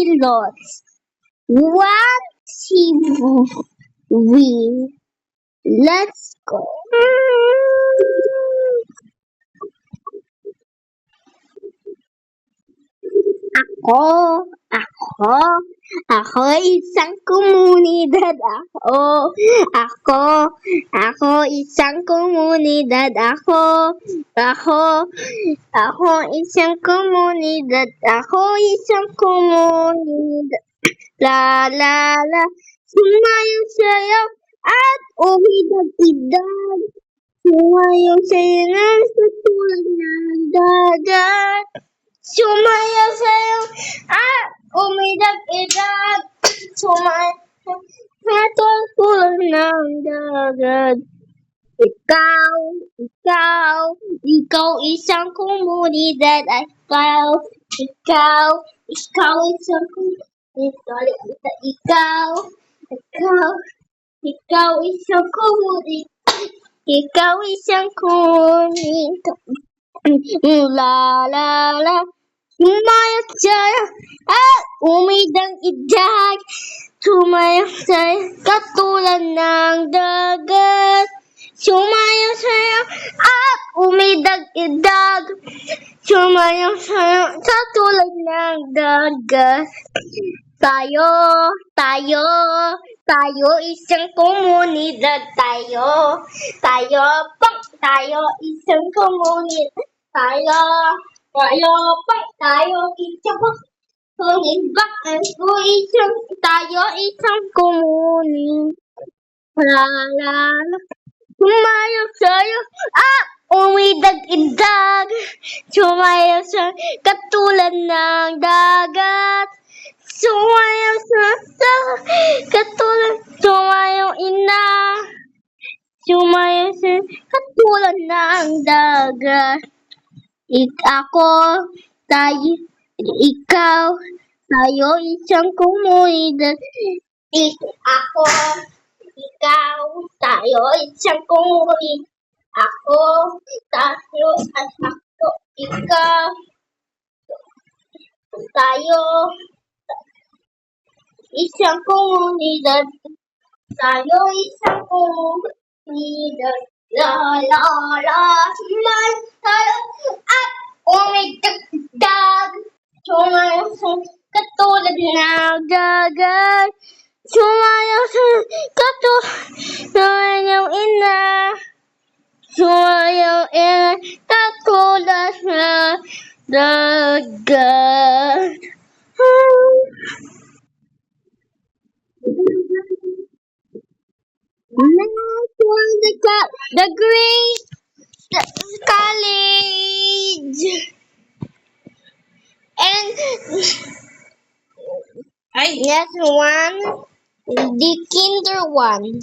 pilots. One, two, three. Let's go. Ako, ako, ako isang komunidad. Ako isang komunidad. Ako isang komunidad. Ako isang komunidad. La la la, sumayaw-sayaw at umidad-idad. Sumayaw-sayaw sa tulad ng dagat. Sumayaw-sayaw at umidad-idad. Sumayaw sa tulad ng dagat. Ikaw isang komunidad. Ikaw isang komunidad. Ikaw isang komunidad. Ikaw isang komunidad. La la la, sumayaw-sayaw at umidad-idad. Sumayaw-sayaw katulad ng dagat. Sumayaw-sayaw at umidad-idad. Sumayaw-sayaw katulad ng dagat. Tayo isang komunidad. Tayo isang komunidad. Tayo isang komunidad. Tayo isang komunidad. La la la, sumayaw-sayaw at umidad-idad. Sumayaw-sayaw katulad ng dagat. Sumayaw-sayaw katulad. Sumayaw-ina. Sumayaw-sayaw katulad ng dagat. Tayo isang komunidad. Tayo isang komunidad. Ikaw. Tayo isang komunidad. Tayo isang komunidad. La la la, sumayaw-sayaw at umidad-idad. Sumayaw-sayaw katulad ng dagat. Sumayaw-sayaw sumayaw-ina. Sumayaw-ina katulad ng dagat. Next one, the Great College. And next one, the Kinder one.